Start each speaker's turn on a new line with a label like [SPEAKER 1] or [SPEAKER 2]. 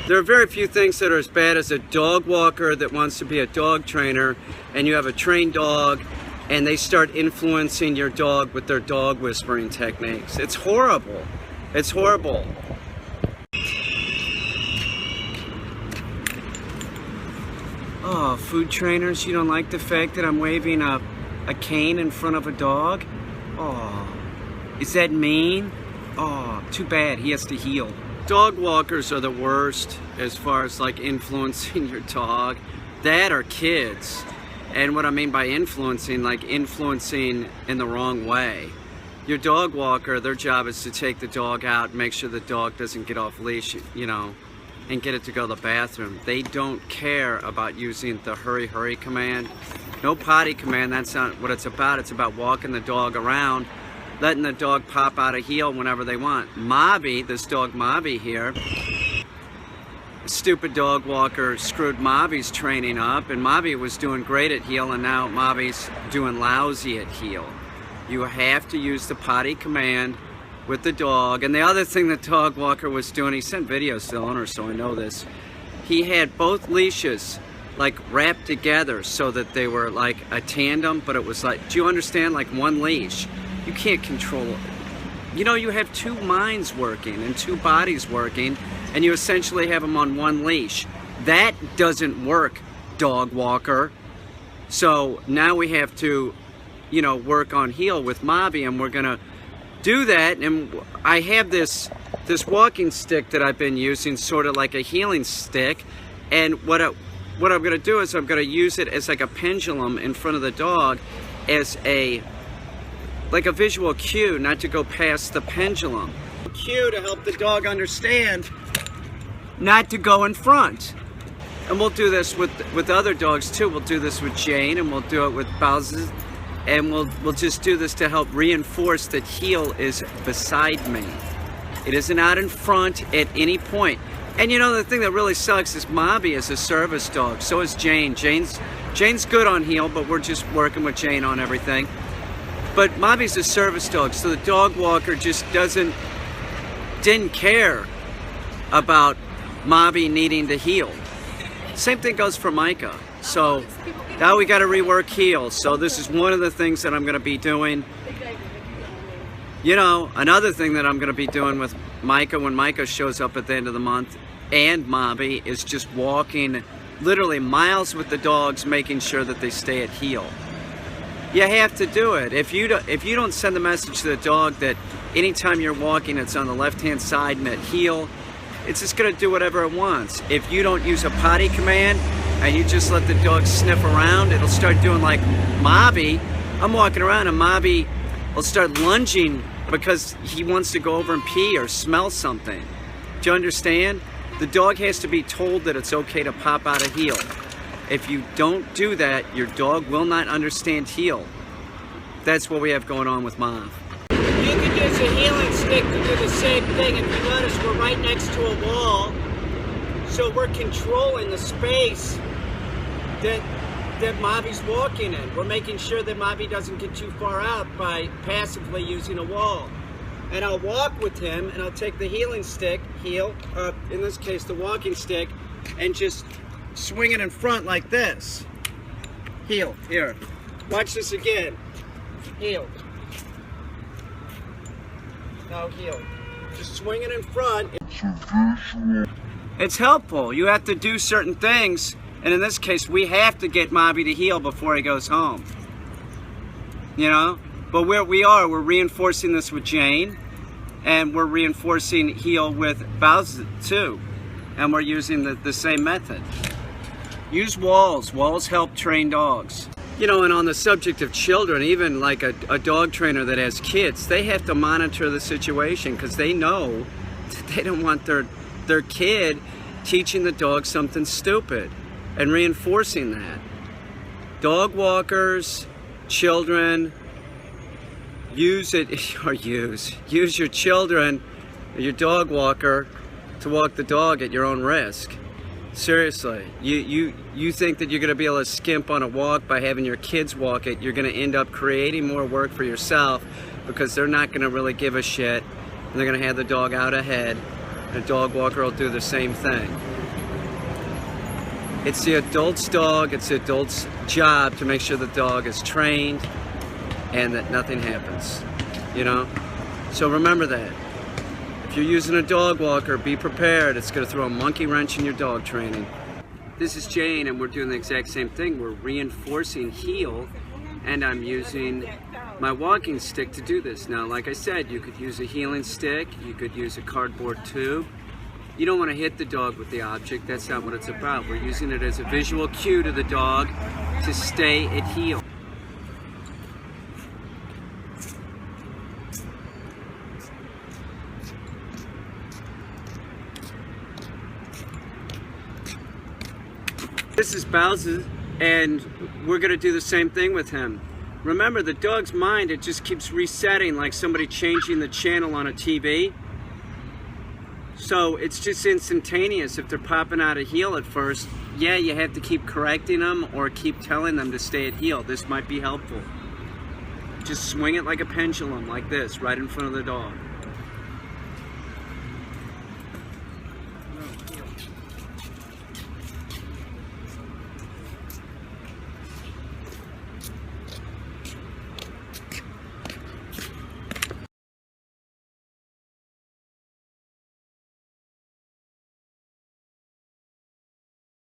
[SPEAKER 1] There are very few things that are as bad as a dog walker that wants to be a dog trainer, and you have a trained dog and they start influencing your dog with their dog whispering techniques. It's horrible. It's horrible. Oh, food trainers, you don't like the fact that I'm waving a cane in front of a dog? Oh, is that mean? Oh, too bad, he has to heal. Dog walkers are the worst as far as like influencing your dog. That or kids. And what I mean by influencing, like influencing in the wrong way. Your dog walker, their job is to take the dog out, make sure the dog doesn't get off leash, you know, and get it to go to the bathroom. They don't care about using the hurry, hurry command. No potty command, that's not what it's about. It's about walking the dog around, letting the dog pop out a heel whenever they want. Mobby, this dog Mobby here, stupid dog walker screwed Mobby's training up, and Mobby was doing great at heel, and now Mobby's doing lousy at heel. You have to use the potty command with the dog. And the other thing the dog walker was doing, he sent videos to the owner, so I know this. He had both leashes like wrapped together so that they were like a tandem, but it was like, do you understand, like one leash? You can't control it. You know, you have two minds working and two bodies working, and you essentially have them on one leash. That doesn't work, dog walker. So now we have to, you know, work on heel with Mobby, and we're gonna do that. And I have this walking stick that I've been using, sort of like a healing stick, and what I'm gonna do is I'm gonna use it as like a pendulum in front of the dog as like a visual cue not to go past the pendulum. Cue to help the dog understand not to go in front. And we'll do this with other dogs too. We'll do this with Jane, and we'll do it with Bowser, and we'll just do this to help reinforce that heel is beside me. It isn't out in front at any point. And you know, the thing that really sucks is Mobby is a service dog. So is Jane. Jane's good on heel, but we're just working with Jane on everything. But Mobby's a service dog, so the dog walker just didn't care about Mobby needing to heel. Same thing goes for Micah. So now we got to rework heel. So this is one of the things that I'm going to be doing. You know, another thing that I'm going to be doing with Micah when Micah shows up at the end of the month and Mobby is just walking literally miles with the dogs, making sure that they stay at heel. You have to do it. If you don't send the message to the dog that anytime you're walking it's on the left-hand side and at heel, it's just going to do whatever it wants. If you don't use a potty command and you just let the dog sniff around, it'll start doing like Mobby. I'm walking around and Mobby will start lunging because he wants to go over and pee or smell something. Do you understand? The dog has to be told that it's okay to pop out a heel. If you don't do that, your dog will not understand heel. That's what we have going on with Mom. You can use a healing stick to do the same thing. If you notice, we're right next to a wall, so we're controlling the space that Mobby's walking in. We're making sure that Mobby doesn't get too far out by passively using a wall. And I'll walk with him, and I'll take the healing stick, in this case the walking stick, and just swing it in front like this. Heel. Here. Watch this again. Heel. Now heel. Just swing it in front. It's helpful. You have to do certain things, and in this case we have to get Mobby to heel before he goes home. You know? But where we're reinforcing this with Jane, and we're reinforcing heel with Bowser too. And we're using the same method. Use walls. Walls help train dogs. You know, and on the subject of children, even like a dog trainer that has kids, they have to monitor the situation because they know that they don't want their kid teaching the dog something stupid and reinforcing that. Dog walkers, children, use your children or your dog walker to walk the dog at your own risk. Seriously, you think that you're going to be able to skimp on a walk by having your kids walk it. You're going to end up creating more work for yourself because they're not going to really give a shit, and they're going to have the dog out ahead. A dog walker will do the same thing. It's the adult's dog, it's the adult's job to make sure the dog is trained and that nothing happens, you know? So remember that. If you're using a dog walker, be prepared. It's gonna throw a monkey wrench in your dog training. This is Caine, and we're doing the exact same thing. We're reinforcing heel, and I'm using my walking stick to do this. Now, like I said, you could use a healing stick, you could use a cardboard tube. You don't want to hit the dog with the object. That's not what it's about. We're using it as a visual cue to the dog to stay at heel. This is Bowser, and we're going to do the same thing with him. Remember, the dog's mind, it just keeps resetting like somebody changing the channel on a TV. So it's just instantaneous. If they're popping out of heel at first, yeah, you have to keep correcting them or keep telling them to stay at heel. This might be helpful. Just swing it like a pendulum, like this, right in front of the dog.